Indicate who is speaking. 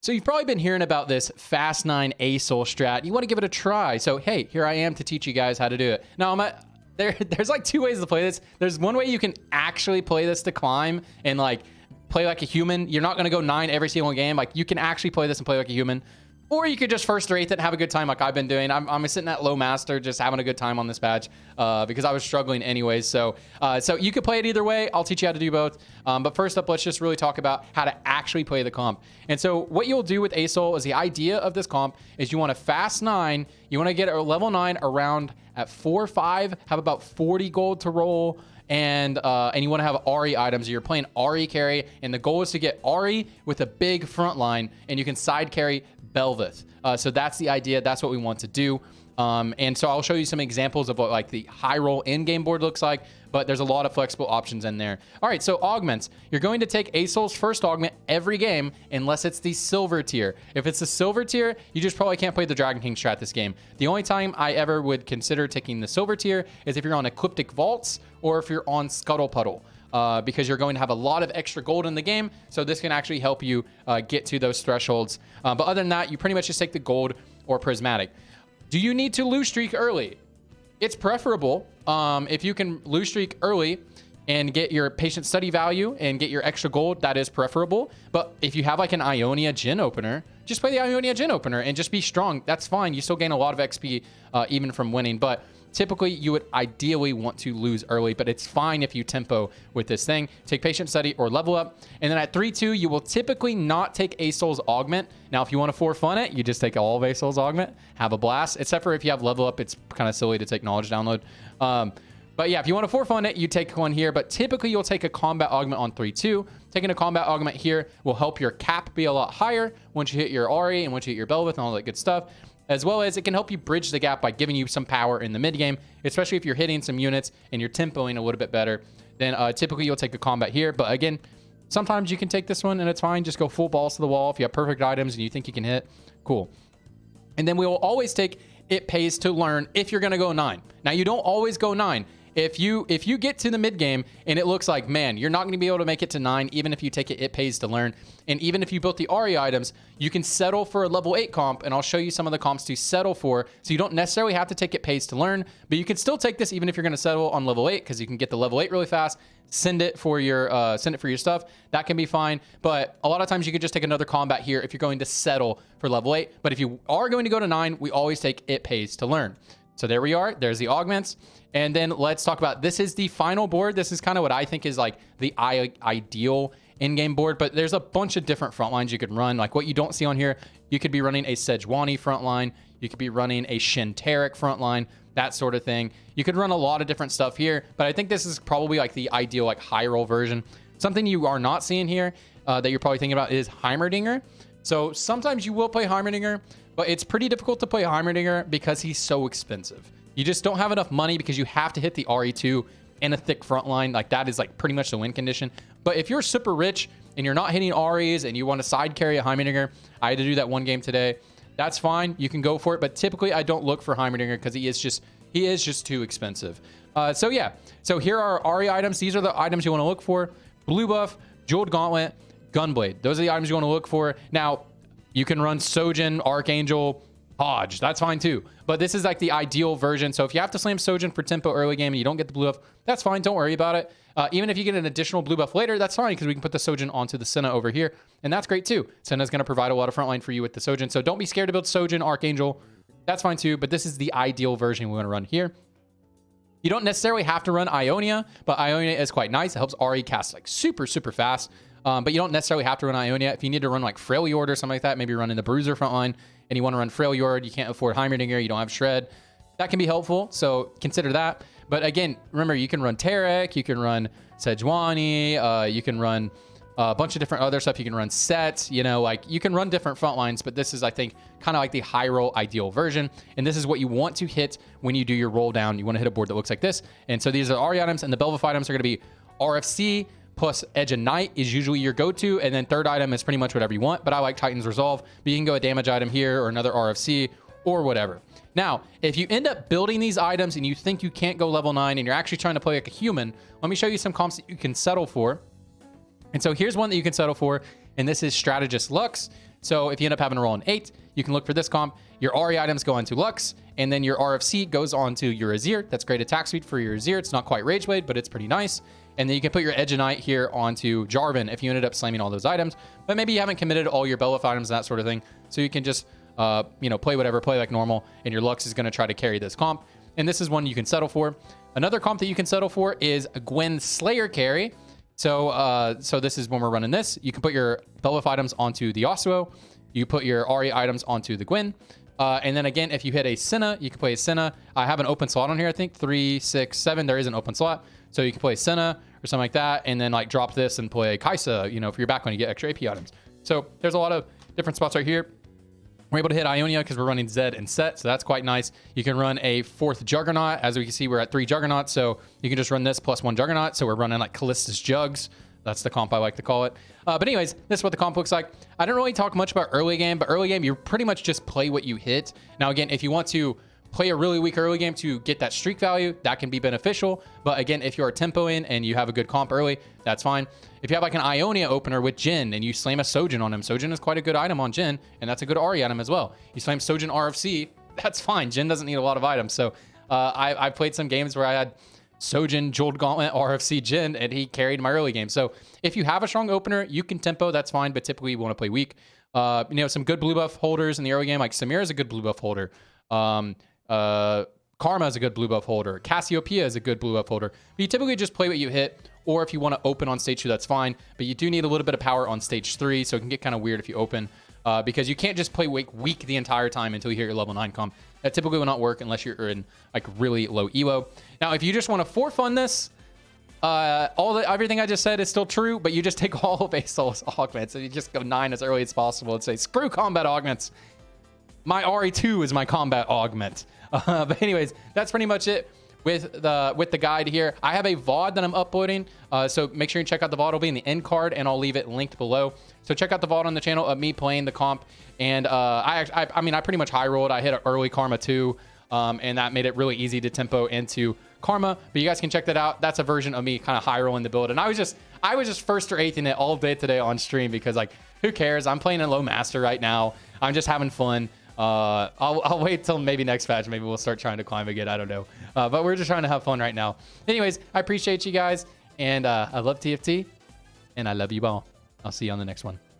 Speaker 1: So you've probably been hearing about this Fast 9 Asol strat. You want to give it a try. So hey, here I am to teach you guys how to do it. Now, there's like two ways to play this. There's one way you can actually play this to climb and like play like a human. You're not going to go 9 every single game. Like you can actually play this and play like a human. Or you could just first rate it and have a good time like I've been doing. I'm sitting at low master just having a good time on this badge because I was struggling anyways. So you could play it either way. I'll teach you how to do both. But first up, let's just really talk about how to actually play the comp. And so what you'll do with Asol is the idea of this comp is you want a fast 9. You want to get a level 9 around at 4-5, have about 40 gold to roll. And you want to have Ahri items. You're playing Ahri carry, and the goal is to get Ahri with a big front line, and you can side carry Belveth. So that's the idea. That's what we want to do. And so I'll show you some examples of what like the high roll in-game board looks like, but there's a lot of flexible options in there. All right, so augments. You're going to take Asol's first augment every game unless it's the silver tier. If it's the silver tier, you just probably can't play the Dragon King strat this game. The only time I ever would consider taking the silver tier is if you're on Ecliptic Vaults or if you're on Scuttle Puddle. Because you're going to have a lot of extra gold in the game. So this can actually help you get to those thresholds. But other than that, you pretty much just take the gold or prismatic. Do you need to lose streak early? It's preferable if you can lose streak early and get your patient study value and get your extra gold, that is preferable. But if you have like an Ionia Gin opener, just play the Ionia Gin opener and just be strong. That's fine. You still gain a lot of XP even from winning. But typically, you would ideally want to lose early, but it's fine if you tempo with this thing. Take patient study or level up. And then at 3-2, you will typically not take Asol's augment. Now, if you want to for fun it, you just take all of Asol's augment, have a blast. Except for if you have level up, it's kind of silly to take knowledge download. But yeah, if you want to for fun it, you take one here. But typically, you'll take a combat augment on 3-2. Taking a combat augment here will help your cap be a lot higher once you hit your Ahri and once you hit your Belveth and all that good stuff. As well as it can help you bridge the gap by giving you some power in the mid game, especially if you're hitting some units and you're tempoing a little bit better. Then typically you'll take a combat here. But again, sometimes you can take this one and it's fine. Just go full balls to the wall. If you have perfect items and you think you can hit, cool. And then we will always take it pays to learn if you're going to go 9. Now, you don't always go 9. If you get to the mid game and it looks like, man, you're not going to be able to make it to 9, even if you take it, it pays to learn. And even if you built the Ahri items, you can settle for a level 8 comp, and I'll show you some of the comps to settle for. So you don't necessarily have to take it pays to learn, but you can still take this even if you're going to settle on level 8 because you can get the level 8 really fast. Send it for your stuff. That can be fine. But a lot of times you could just take another combat here if you're going to settle for level 8. But if you are going to go to 9, we always take it pays to learn. So there we are. There's the augments. And then let's talk about, this is the final board. This is kind of what I think is like the ideal in-game board, but there's a bunch of different front lines you could run. Like what you don't see on here, you could be running a Sejuani front line. You could be running a Shinteric front line, that sort of thing. You could run a lot of different stuff here, but I think this is probably like the ideal like high roll version. Something you are not seeing here that you're probably thinking about is Heimerdinger. So sometimes you will play Heimerdinger, but it's pretty difficult to play Heimerdinger because he's so expensive. You just don't have enough money because you have to hit the RE2 and a thick front line. Like that is like pretty much the win condition. But if you're super rich and you're not hitting REs and you want to side carry a Heimerdinger, I had to do that one game today. That's fine. You can go for it. But typically I don't look for Heimerdinger because he is just too expensive. So yeah. So here are RE items. These are the items you want to look for. Blue buff, Jeweled Gauntlet, Gunblade. Those are the items you want to look for. Now, you can run Sojin, Archangel, Hodge. That's fine too. But this is like the ideal version. So if you have to slam Sojin for tempo early game and you don't get the blue buff, that's fine. Don't worry about it. Even if you get an additional blue buff later, that's fine because we can put the Sojin onto the Senna over here. And that's great too. Senna's going to provide a lot of frontline for you with the Sojin. So don't be scared to build Sojin, Archangel. That's fine too. But this is the ideal version we want to run here. You don't necessarily have to run Ionia, but Ionia is quite nice. It helps Ahri cast like super, super fast. But you don't necessarily have to run Ionia. If you need to run like Freljord or something like that, maybe run in the Bruiser frontline and you want to run Freljord, you can't afford Heimerdinger, you don't have Shred. That can be helpful, so consider that. But again, remember, you can run Tarek, you can run Sejuani, you can run a bunch of different other stuff. You can run Set, you know, like you can run different front lines, but this is, I think, kind of like the high roll ideal version. And this is what you want to hit when you do your roll down. You want to hit a board that looks like this. And so these are Ahri items, and the Belveth items are going to be RFC, plus Edge of Night is usually your go-to, and then third item is pretty much whatever you want, but I like Titan's Resolve, but you can go a damage item here or another RFC or whatever. Now, if you end up building these items and you think you can't go level 9 and you're actually trying to play like a human, let me show you some comps that you can settle for. And so here's one that you can settle for, and this is Strategist Lux. So if you end up having to roll an 8, you can look for this comp. Your Ahri items go onto Lux, and then your RFC goes onto your Azir. That's great attack speed for your Azir. It's not quite Rage Blade, but it's pretty nice. And then you can put your Edge of Night here onto Jarvan if you ended up slamming all those items. But maybe you haven't committed all your Bel'Veth items and that sort of thing. So you can just, play whatever, play like normal, and your Lux is going to try to carry this comp. And this is one you can settle for. Another comp that you can settle for is a Gwen Slayer carry. So this is when we're running this. You can put your Bel'Veth items onto the Yasuo. You put your Ahri items onto the Gwen. And then again, if you hit a Senna, you can play a Senna. I have an open slot on here, I think. 3, 6, 7. There is an open slot. So you can play Senna or something like that, and then like drop this and play Kaisa, for your back when you get extra AP items. So there's a lot of different spots right here. We're able to hit Ionia because we're running Zed and Set, so that's quite nice. You can run a 4th Juggernaut. As we can see, we're at 3 Juggernauts, so you can just run this plus 1 Juggernaut. So we're running like Callista's Jugs. That's the comp I like to call it. But anyways, this is what the comp looks like. I don't really talk much about early game, but early game, you pretty much just play what you hit. Now, again, if you want to play a really weak early game to get that streak value, that can be beneficial. But again, if you're tempoing and you have a good comp early, that's fine. If you have like an Ionia opener with Jhin and you slam a Sojin on him, Sojin is quite a good item on Jhin, and that's a good Ahri item as well. You slam Sojin RFC, that's fine. Jhin doesn't need a lot of items. So I played some games where I had Sojin, Jeweled Gauntlet, RFC, Jhin, and he carried my early game. So if you have a strong opener, you can tempo, that's fine, but typically you want to play weak. Some good blue buff holders in the early game, like Samira is a good blue buff holder. Karma is a good blue buff holder. Cassiopeia is a good blue buff holder. But you typically just play what you hit, or if you want to open on stage 2, that's fine. But you do need a little bit of power on stage 3, so it can get kind of weird if you open, because you can't just play weak the entire time until you hit your level 9 comp. That typically will not work unless you're in like really low elo. Now, if you just want to for fun this, everything I just said is still true, but you just take all of Asol's augments and you just go 9 as early as possible and say, screw combat augments. My Ahri 2 is my combat augment. But anyways, that's pretty much it with the guide here. I have a VOD that I'm uploading, so make sure you check out the VOD. It'll be in the end card, and I'll leave it linked below. So check out the VOD on the channel of me playing the comp. And I pretty much high rolled. I hit an early Karma 2, and that made it really easy to tempo into Karma. But you guys can check that out. That's a version of me kind of high rolling the build. And I was just 1st or 8th in it all day today on stream because like who cares? I'm playing in low master right now. I'm just having fun. I'll wait till maybe next patch. Maybe we'll start trying to climb again. I don't know. But we're just trying to have fun right now. Anyways, I appreciate you guys. And I love TFT. And I love you all. I'll see you on the next one.